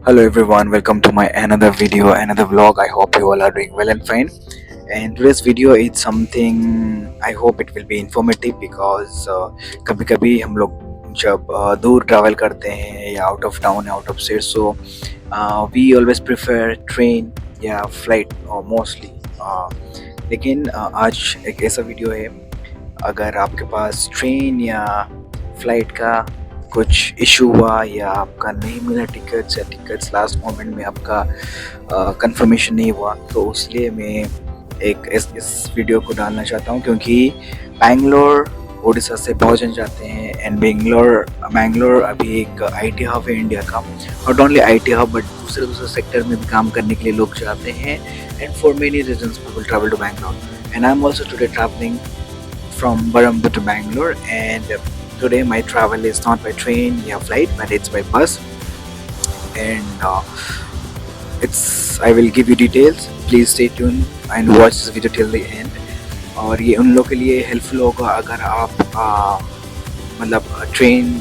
Hello everyone, welcome to my another video, another vlog. I hope you all are doing well and fine. And today's video is something I hope it will be informative because कभी कभी हम लोग जब दूर travel करते हैं या out of town out of state so we always prefer train या फ्लाइट मोस्टली लेकिन आज एक ऐसा वीडियो है अगर आपके पास ट्रेन या फ्लाइट का कुछ इशू हुआ या आपका नहीं मिला टिकट्स या टिकट्स लास्ट मोमेंट में आपका कंफर्मेशन नहीं हुआ तो इसलिए मैं एक इस वीडियो को डालना चाहता हूँ क्योंकि बैंगलोर उड़ीसा से बहुत जन जाते हैं एंड बैंगलोर अभी एक आईटी हब है इंडिया का not only IT hub but दूसरे सेक्टर में भी काम करने के लिए लोग जाते हैं and for many reasons people travel to Bangalore and I am also today travelling from Barambu to Bangalore, and today my travel is not by train or flight but it's by bus, and I will give you details. Please stay tuned and watch this video till the end. और ये उन लोगों के लिए helpful होगा अगर आप मतलब ट्रेन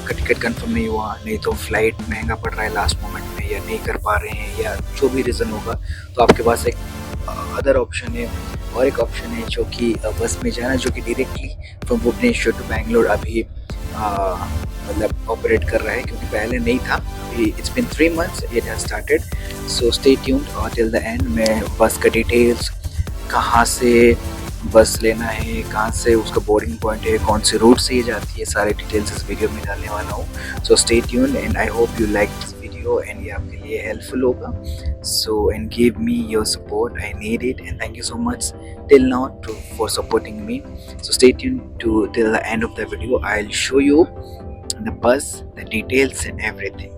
का टिकट कंफर्म नहीं हुआ, नहीं तो फ्लाइट महंगा पड़ रहा है लास्ट मोमेंट में या नहीं कर पा रहे हैं या जो भी रीज़न होगा तो आपके पास एक अदर ऑप्शन है और एक ऑप्शन है जो कि बस में जाना जो कि directly from Bhubaneswar to Bangalore अभी मतलब ऑपरेट कर रहा है क्योंकि पहले नहीं था अभी it's been 3 months it has started so stay tuned till the end मैं बस का डिटेल्स कहाँ से बस लेना है कहाँ से उसका बोर्डिंग पॉइंट है कौन से रूट से ये जाती है सारे डिटेल्स इस वीडियो में डालने वाला हूँ सो stay tuned and I hope you like this video and ये आपके लिए हेल्पफुल होगा so and give me your support. I need it and thank you so much till now for supporting me. So stay tuned till the end of the video. I'll show you the bus, the details and everything.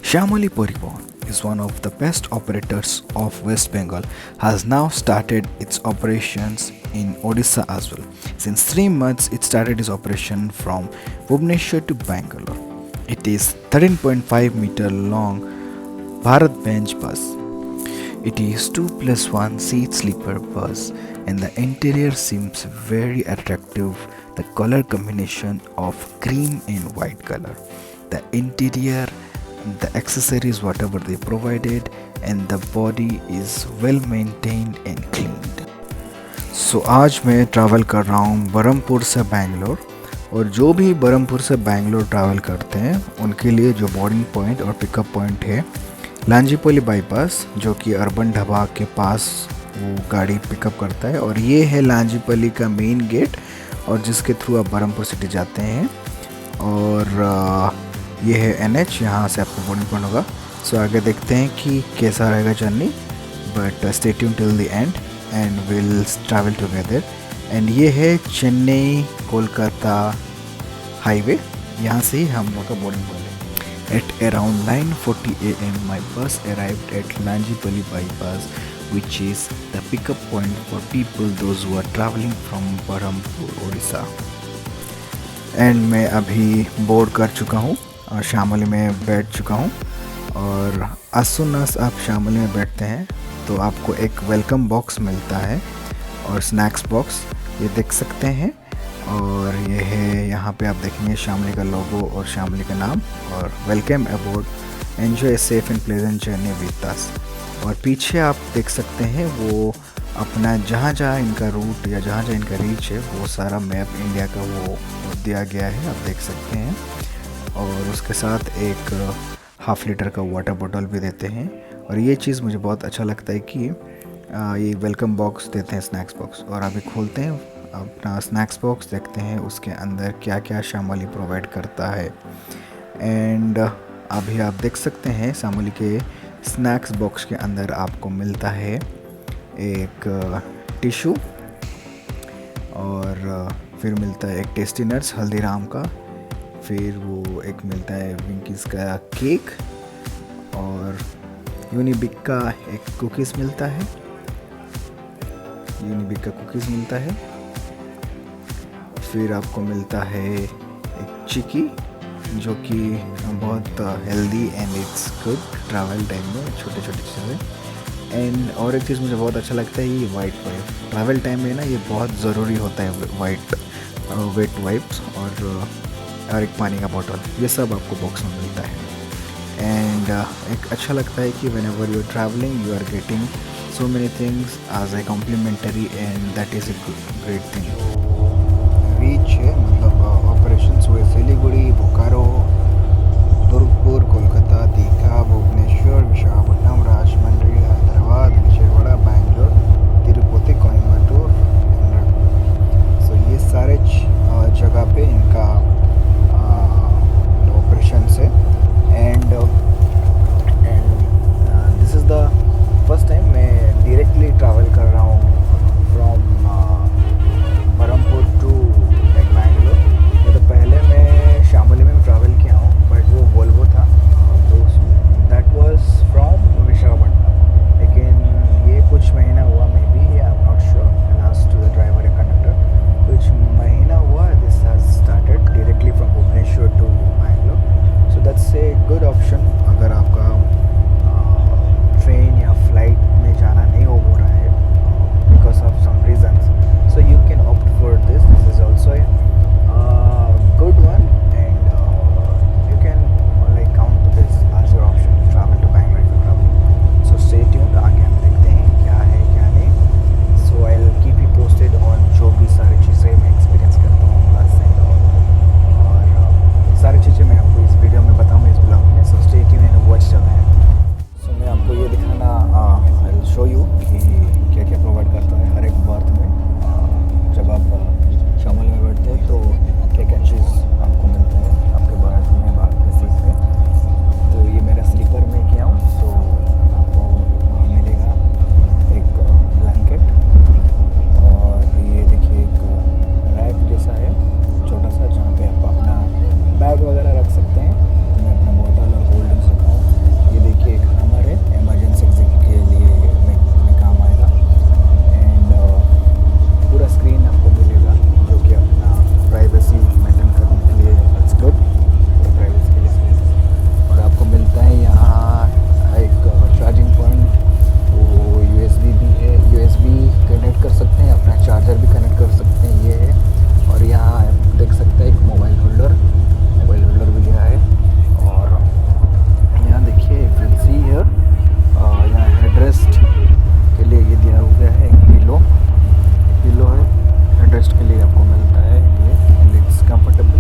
Shamali Parivahan is one of the best operators of West Bengal, has now started its operations in Odisha as well. Since 3 months, it started its operation from Bhubaneswar to Bangalore. It is 13.5 meter long Bharat Bench bus. It is 2+1 seat sleeper bus and the interior seems very attractive. The color combination of cream and white color. The interior, the accessories whatever they provided and the body is well maintained and cleaned. So आज मैं travel कर रहा हूँ बरहमपुर से बैंगलोर और जो भी बरहमपुर से बैंगलोर ट्रैवल करते हैं उनके लिए जो बोर्डिंग पॉइंट और पिकअप पॉइंट है लांजीपल्ली बाईपास जो कि अर्बन ढाबा के पास वो गाड़ी पिकअप करता है और ये है लांजीपल्ली का मेन गेट और जिसके थ्रू आप बरहमपुर सिटी जाते हैं और ये है NH यहाँ से आपको बोर्डिंग पॉइंट होगा सो आगे देखते हैं कि कैसा रहेगा journey but stay tuned till the end and will travel together and ये है चेन्नई कोलकाता हाईवे यहाँ से ही हम लोग का बोर्डिंग पॉइंट है At around 9:40 a.m. my bus arrived at Lanjipalli bypass which is the pickup point for people those who are traveling from Berhampur, Odisha. And मैं अभी बोर्ड कर चुका हूँ और शामली में बैठ चुका हूँ और as soon as आप शामली में बैठते हैं तो आपको एक वेलकम बॉक्स मिलता है और स्नैक्स बॉक्स ये देख सकते हैं और ये है यहाँ पे आप देखेंगे शामली का लोगो और शामली का नाम और welcome aboard enjoy safe and pleasant journey with us और पीछे आप देख सकते हैं वो अपना जहाँ जहाँ इनका रूट या जहाँ जहाँ इनका रीच है वो सारा मैप इंडिया का वो दिया गया है आप देख सकते हैं और उसके साथ एक हाफ लीटर का वाटर बॉटल भी देते हैं और ये चीज़ मुझे बहुत अच्छा लगता है कि ये वेलकम बॉक्स देते हैं स्नैक्स बॉक्स और अभी खोलते हैं अपना स्नैक्स बॉक्स देखते हैं उसके अंदर क्या क्या शामली प्रोवाइड करता है एंड अभी आप देख सकते हैं शामली के स्नैक्स बॉक्स के अंदर आपको मिलता है एक टिशू और फिर मिलता है एक टेस्टी नट्स हल्दीराम का फिर वो एक मिलता है विंकीज़ का केक और यूनिबिक का एक कुकीज़ मिलता है फिर आपको मिलता है एक चिकी जो कि बहुत healthy and it's good travel time में छोटे छोटे चीज़ें एंड और एक चीज़ मुझे बहुत अच्छा लगता है ये वाइट वाइप ट्रैवल टाइम में ना ये बहुत ज़रूरी होता है वाइट वेट वाइप्स और एक पानी का बॉटल ये सब आपको बॉक्स में मिलता है एंड एंड एक अच्छा लगता है कि whenever you are travelling you are getting so many things as a complimentary and that is a great thing. Reach है मतलब ऑपरेशंस हुए सिलीगुड़ी, बोकारो, दुर्गपुर, कोलकाता, दीघा, भुवनेश्वर, विशाखापट्टनम, राजमंड्री, हैदराबाद, विजयवाड़ा, बैंगलोर, तिरुपति, कोयम्बटूर. सो ये सारे जगह पे इनका ऑपरेशन है. And this is the first time मैं डायरेक्टली ट्रैवल कर रहा हूँ from Berhampur to like Bangalore. ये तो पहले मैं शामली में ट्रैवल किया हूँ बट वो वोल्वो था तो दैट वाज फ्रॉम विशाखापट्टनम. लेकिन ये कुछ महीना हुआ maybe I am not sure. I asked to the driver and conductor कुछ महीना हुआ this has started directly from Bhubaneswar to Bangalore. So that's a good option अगर आपका ट्रेन या फ्लाइट में जाना नहीं हो रहा है because of some reasons. So you can opt for this. This is also a good one and you can like count this as your option to travel to Bangalore if you travel. So stay tuned. आगे हम देखते हैं क्या है क्या नहीं. So I will keep you posted on जो भी सारी चीज़ें मैं एक्सपीरियंस करता हूँ बस एंड और सारी चीज़ें मैं आपको इस वीडियो में बताऊँगा इस ब्लॉग में. सो स्टे ट्यून्ड एंड वॉच चल रहा है. सो मैं आपको ये दिखाना आई विल शो यू कि क्या क्या प्रोवाइड करता है हर एक बर्थ में. जब आप शामल में बैठते हैं तो क्या क्या चीज़ आपको मिलता है आपके बर्थ में बाहर के सीट में. तो ये मेरा स्लीपर में किया हूँ. सो आपको मिलेगा एक ब्लैंकेट और ये देखिए एक रैक जैसा है छोटा सा जहाँ पे आप अपना बैग वगैरह रख सकते हैं. तो मैं अपना बोतल और कोल्ड ड्रिंक्स रखा हूँ. ये देखिए एक हैमर है इमरजेंसी एग्जिट के लिए में काम आएगा. एंड पूरा स्क्रीन आपको मिलेगा जो कि अपना प्राइवेसी मेंटेन करने के लिए इट्स गुड. पूरा प्राइवेसी के लिए स्पेस. और आपको मिलता है यहाँ एक चार्जिंग पॉइंट. वो यूएसबी भी है. यूएसबी कनेक्ट कर सकते हैं अपना चार्जर भी कनेक्ट कर सकते हैं. ये है. और यहाँ आप देख सकते हैं एक मोबाइल होल्डर भी यहाँ है. और यहाँ देखिए फैंसी है. यहाँ हेडरेस्ट के लिए ये दिया हुआ है एक पिलो है. हेडरेस्ट के लिए आपको मिलता है ये इट्स कंफर्टेबल.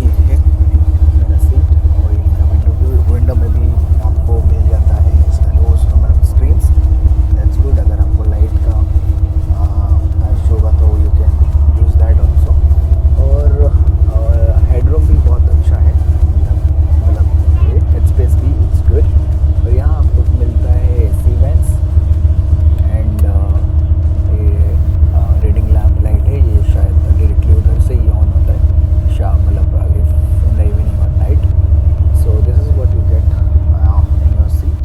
ये है मेरा सीट और ये मेरा विंडो में भी आपको मिल जाता है इसका loss number screens. That's good. अगर आपको लाइट का इशू होगा तो you can use that also. और हेडरूम भी बहुत अच्छा है. मतलब ये हेड स्पेस भी इट्स गुड. और यहाँ आपको मिलता है एसी वेंट्स एंड ये रीडिंग लैम्प लाइट है. ये शायद डायरेक्टली उधर से ही ऑन होता है शाम मतलब इन द इवनिंग और night. So this is what you get in your seat.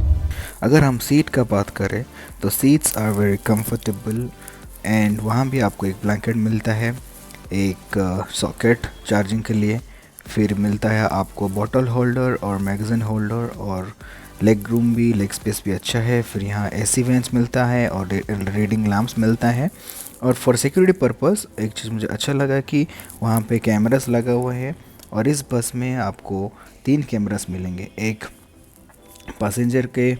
अगर हम सीट का बात करें तो seats are very comfortable and वहाँ भी आपको एक ब्लैंकेट मिलता है, एक सॉकेट चार्जिंग के लिए. फिर मिलता है आपको बॉटल होल्डर और मैगज़ीन होल्डर और लेग रूम भी लेग स्पेस भी अच्छा है. फिर यहाँ एसी वेंट्स मिलता है और रीडिंग लैम्प्स मिलता है. और फॉर सिक्योरिटी पर्पस एक चीज़ मुझे अच्छा लगा कि वहाँ पे कैमरास लगा हुआ है. और इस बस में आपको 3 कैमरास मिलेंगे. एक पैसेंजर के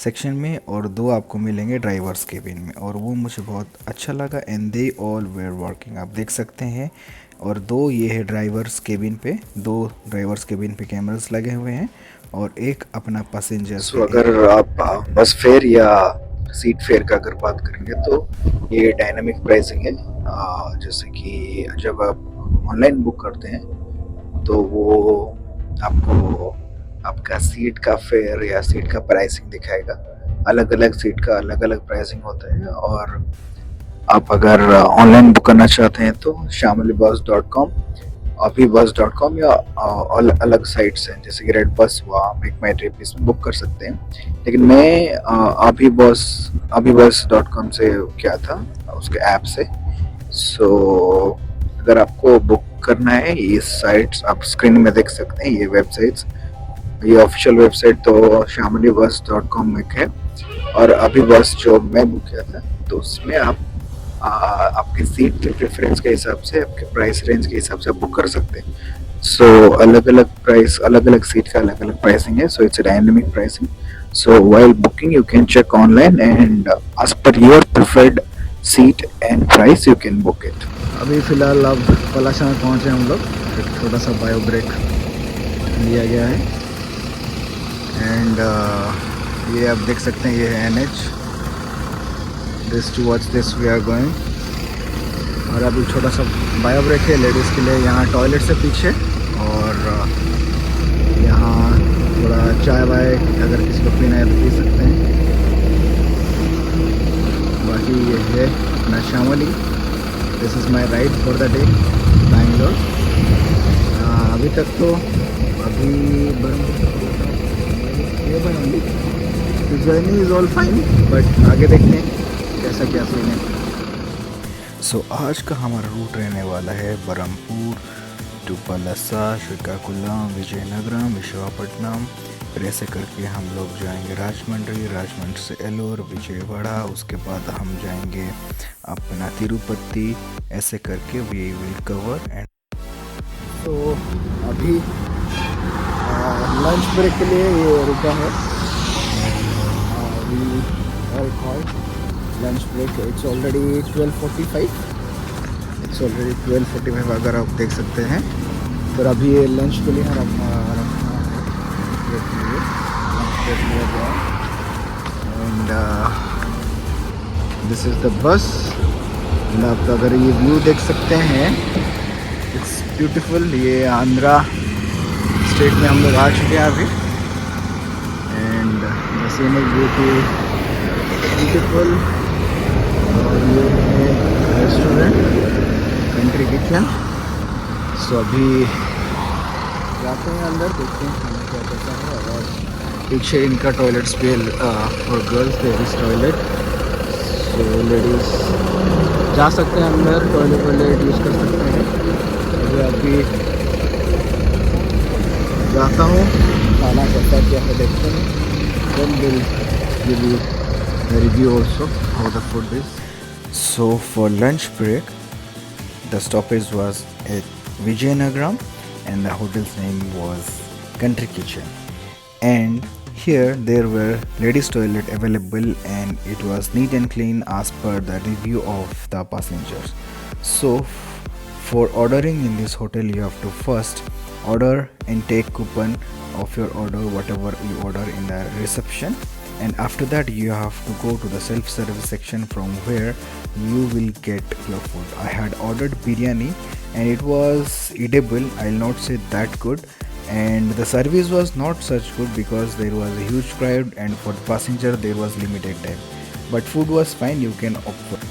सेक्शन में और 2 आपको मिलेंगे ड्राइवर्स केबिन में. और वो मुझे बहुत अच्छा लगा and they all were working. आप देख सकते हैं. और 2 ये है ड्राइवर्स केबिन पे. 2 ड्राइवर्स केबिन पे कैमरास लगे हुए हैं और एक अपना पैसेंजर. सो अगर आप बस फेयर या सीट फेयर का अगर बात करेंगे तो ये डायनामिक प्राइसिंग है. जैसे कि जब आप ऑनलाइन बुक करते हैं तो वो आपको आपका सीट का फेयर या सीट का प्राइसिंग दिखाएगा. अलग अलग सीट का अलग अलग प्राइसिंग होता है. और आप अगर ऑनलाइन बुक करना चाहते हैं तो shamlibus.com, abhibus.com या अलग साइट्स हैं जैसे कि रेड बस हुआ, मेक माई ट्रिप, इसमें बुक कर सकते हैं. लेकिन मैं abhibus.com से किया था उसके ऐप से. सो अगर आपको बुक करना है ये साइट्स आप स्क्रीन में देख सकते हैं. ये वेबसाइट्स, ये ऑफिशियल वेबसाइट तो shamlibus.com में है. और अभी बस जो मैं बुक किया था तो उसमें आप आपके सीट के प्रेफरेंस के हिसाब से, आपके प्राइस रेंज के हिसाब से बुक कर सकते हैं. सो अलग अलग प्राइस, अलग अलग सीट का अलग अलग प्राइसिंग है. So it's a dynamic pricing. So while booking, you can check online and as per your preferred seat and price, you can book it. अभी फ़िलहाल अब पलाशा में पहुँचे हम लोग. एक छोटा सा बायो ब्रेक लिया गया है. एंड ये आप देख सकते हैं, ये है NH. This towards this we are going. और अभी छोटा सा बायो ब्रेक है लेडीज़ के लिए. यहाँ टॉयलेट से पीछे, और यहाँ थोड़ा चाय वाय अगर किसी को पीना है तो पी सकते हैं. बाकी ये है अपना Shamli. This is my ride for the day Bangalore. अभी तक तो अभी the journey is all fine, but आगे देखते हैं कैसा क्या सीन है. सो आज का हमारा रूट रहने वाला है बरहमपुर टू पलासा, श्रीकाकुलम, विजयनगरम, विशाखापट्टनम. फिर ऐसे करके हम लोग जाएंगे राजमंड्री, राजमंड्री से एलोर, विजयवाड़ा. उसके बाद हम जाएंगे अपना तिरुपति. ऐसे करके वी विल कवर. एंड तो अभी लंच ब्रेक के लिए ये रुका है. We are called lunch break. It's already 12:45. It's already 12:45 अगर आप देख सकते हैं. फिर अभी ये लंच के लिए रखा है. And this is the bus. आप अगर ये व्यू देख सकते हैं, इट्स ब्यूटीफुल. ये आंध्रा स्टेट में हम लोग आ चुके हैं अभी. And the scenic beauty beautiful. और ये है रेस्टोरेंट कंट्री किचन. सो अभी जाते हैं अंदर, देखते हैं खाना क्या कैसा है. और पीछे इनका टॉयलेट्स भी for girls, ladies toilet. So ladies जा सकते हैं अंदर, टॉयलेट यूज़ कर सकते हैं. अभी अभी जाता हूँ, खाना कैसा क्या है देखते हैं. Then will give you review also how the food is. So for lunch break, the stoppage was at Vijayanagaram and the hotel's name was Country Kitchen. And here there were ladies toilet available and it was neat and clean as per the review of the passengers. So for ordering in this hotel, you have to first order and take coupon of your order, whatever you order in the reception. And after that you have to go to the self-service section from where you will get your food. I had ordered biryani and it was edible. I'll not say that good, and the service was not such good because there was a huge crowd and for the passenger there was limited time, but food was fine. You can opt for.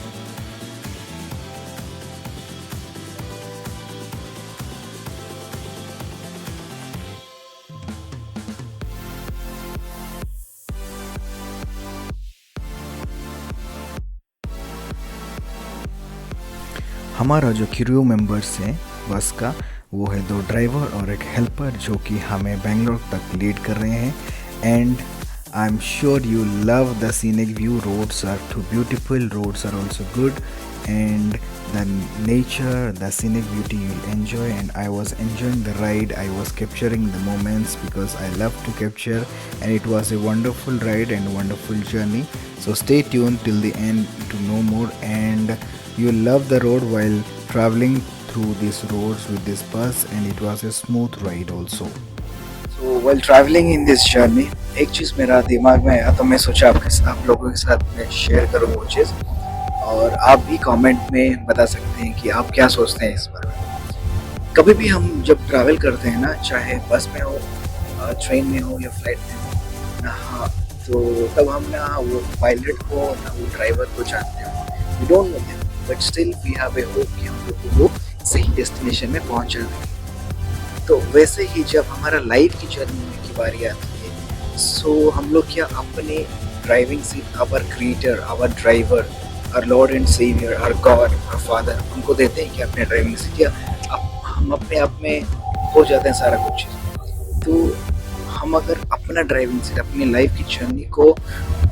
हमारा जो crew members हैं बस का, वो है 2 driver और एक helper जो कि हमें बेंगलोर तक लीड कर रहे हैं. And I am sure you love the scenic view. Roads are too beautiful, roads are also good, and the nature, the scenic beauty you'll enjoy. And I was enjoying the ride. I was capturing the moments because I love to capture, and it was a wonderful ride and wonderful journey. So stay tuned till the end to know more, and you'll love the road while traveling through these roads with this bus, and it was a smooth ride also. So while traveling in this journey, एक चीज़ मेरा दिमाग में आया तो मैं सोचा आप लोगों के साथ मैं शेयर करूँ वो चीज़. और आप भी कमेंट में बता सकते हैं कि आप क्या सोचते हैं इस बारे में. कभी भी हम जब ट्रैवल करते हैं ना, चाहे बस में हो, ट्रेन में हो या फ्लाइट में हो ना, हाँ, तो तब हम ना वो पायलट को ना वो ड्राइवर को जानते हो. We don't know them, but still we have a hope कि हम लोग को वो सही डेस्टिनेशन में पहुंचा देंगे. तो वैसे ही जब हमारा लाइफ की जर्नी की बारी आती है, सो हम लोग क्या अपने driving seat our creator, our driver, our Lord and Savior, our God, our Father, हमको देते हैं कि अपने ड्राइविंग सीट, या हम अपने आप में हो जाते हैं सारा कुछ. तो हम अगर अपना ड्राइविंग सीट, अपनी लाइफ की जर्नी को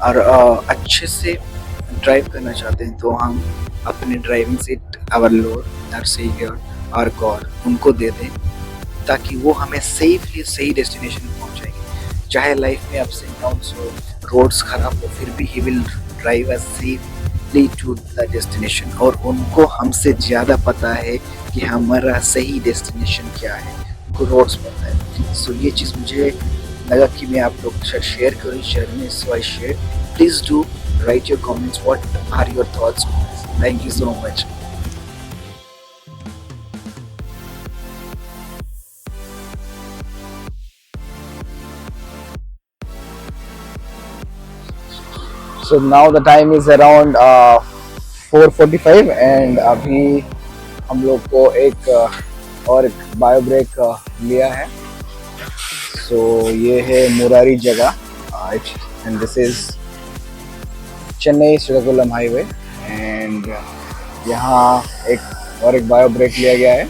और अच्छे से ड्राइव करना चाहते हैं, तो हम अपने driving seat our lord, our saviour, our God, उनको दे दें. ताकि वो हमें सेफली सही डेस्टिनेशन पहुंचाएंगे। चाहे लाइफ में अप्स एंड डाउन्स हो, रोड्स खराब हो, फिर भी he will drive us safely to the destination. और उनको हमसे ज़्यादा पता है कि हमारा सही डेस्टिनेशन क्या है, उनको रोड्स पता है। सो ये चीज़ मुझे लगा कि मैं आप लोग के साथ शेयर करूँ इस journey, so I share. Please do write your comments, what are your thoughts on this? Thank you so much. So now the time is around 4:45 and अभी हम लोग को एक और एक बायो ब्रेक लिया है। So ये है मुरारी जगह and this is Chennai Srikakulam highway and यहाँ एक बायो ब्रेक लिया गया है।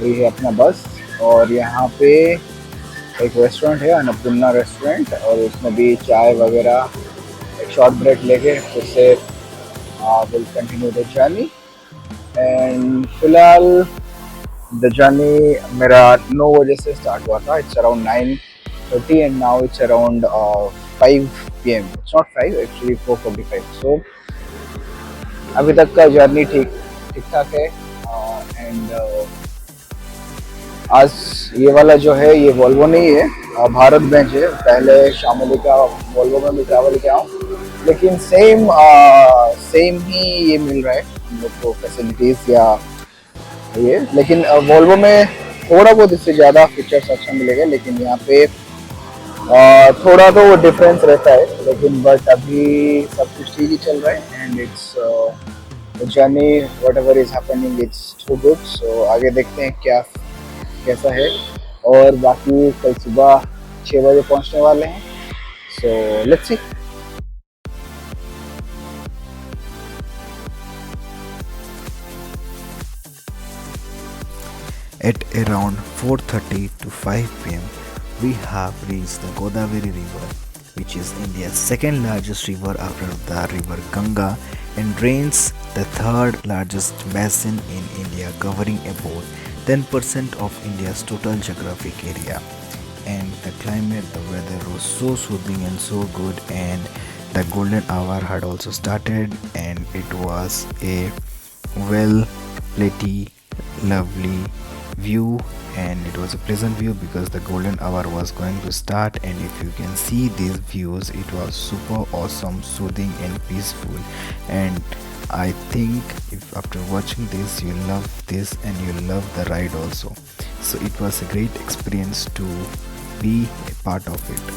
ये है अपना बस और यहाँ पे एक रेस्टोरेंट है, अन्नपूर्णा रेस्टोरेंट, और उसमें भी चाय वगैरह। एक शॉर्ट ब्रेक लेके फिर से will continue the journey. And फिलहाल द जर्नी मेरा 9 बजे से स्टार्ट हुआ था। It's around 9:30 and now it's around 5 PM. It's not 5, actually 4:45. So अभी तक का जर्नी ठीक ठाक है। एंड आज ये वाला जो है ये वोल्वो नहीं है, भारत बेंच है। पहले शामली का वोल्वो में भी ट्रैवल किया हूँ, लेकिन सेम ही ये मिल रहा है हम लोग को फैसिलिटीज़ या ये। लेकिन वोल्वो में थोड़ा बहुत इससे ज़्यादा फीचर्स अच्छा मिलेगा, लेकिन यहाँ पे थोड़ा तो वो डिफरेंस रहता है। लेकिन बट अभी सब कुछ ठीक ही चल रहा है and its journey whatever is happening it's too good. So आगे देखते हैं कैसा है। और बाकी कल सुबह 6 बजे पहुंचने वाले हैं। So let's see. At around 4:30 to 5 p.m., we have reached the Godavari River, which is India's second largest river after the river Ganga and drains the third largest basin in India, covering about 10% of India's total geographic area. And the climate, the weather was so soothing and so good, and the golden hour had also started, and it was a well pretty lovely view, and it was a pleasant view because the golden hour was going to start. And if you can see these views, it was super awesome, soothing and peaceful. And I think if after watching this you love this and you love the ride also. So it was a great experience to be a part of it.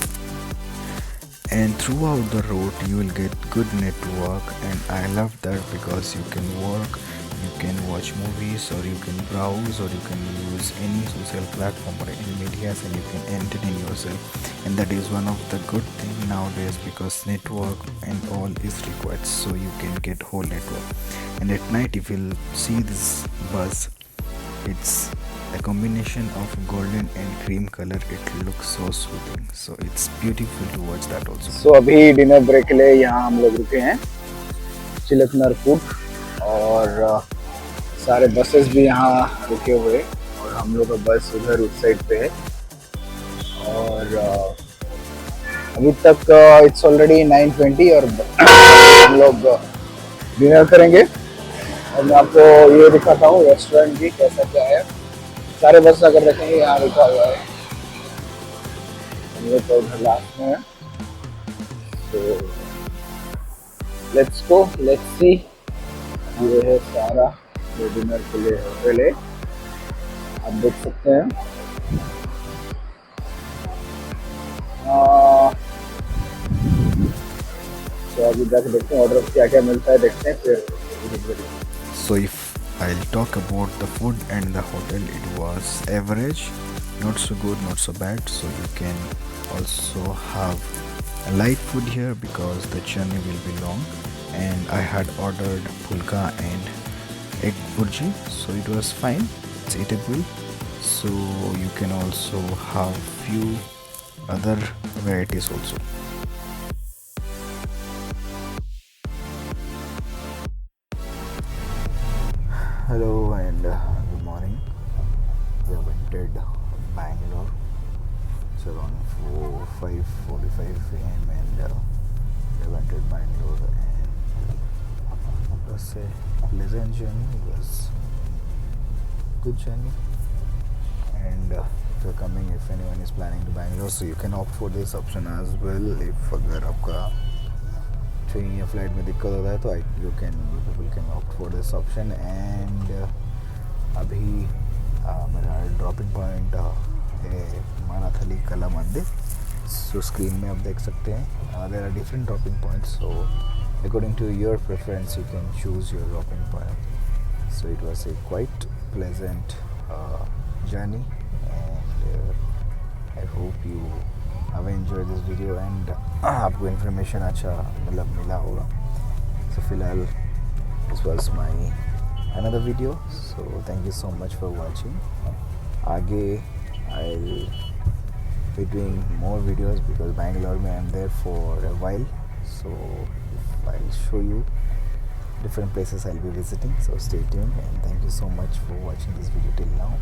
And throughout the road you will get good network, and I love that because you can work, you can watch movies, or you can browse, or you can use any social platform or any medias, and you can entertain yourself. And that is one of the good thing nowadays, because network and all is required, so you can get whole network. And at night if you'll see this bus, it's a combination of golden and cream color. It looks so soothing, so it's beautiful to watch that also. So अभी dinner break के लिए यहाँ हम लोग रुके हैं चिलकनर food, और सारे बसेस भी यहाँ रुके हुए, और हम लोग का बस उधर उस साइड पे है। और अभी तक इट्स ऑलरेडी 9:20 और हम लोग डिनर करेंगे। और मैं आपको ये दिखाता हूँ रेस्टोरेंट भी कैसा क्या है। सारे बस अगर देखेंगे यहाँ रुका हुआ है, हम लोग तो उधर लास्ट में है। तो लेट्स गो, लेट्स सी। ये है सारा जो डिनर के लिए होटल है, आप देख सकते हैं। तो अभी तक देखते हैं ऑर्डर क्या क्या मिलता है, देखते हैं फिर। So if I'll talk about the food and the hotel, it was average, not so good, not so bad. So you can also have a light food here because the journey will be long. And I had ordered pulka and egg burji, so it was fine, it's eatable. So you can also have few other varieties also. Hello and good morning. We have entered Bangalore. It's around 5:45 a.m. and we entered Bangalore, and it was a pleasant journey. It was good journey, and if you're coming, if anyone is planning to Bangalore, so you can opt for this option as well. If अगर आपका train या flight में दिक्कत होता है तो you people can opt for this option. And अभी मेरा ड्रॉपिंग पॉइंट है मानाथली कला मंदिर. सो स्क्रीन में आप देख सकते हैं there are different dropping points, so according to your preference you can choose your dropping point. So it was a quite pleasant journey, and I hope you have enjoyed this video and आपको information अच्छा मतलब मिला होगा. So फिलहाल this was my another video, so thank you so much for watching. आगे I'll be doing more videos because Bangalore में I'm there for a while, so I'll show you different places I'll be visiting, so stay tuned and thank you so much for watching this video till now.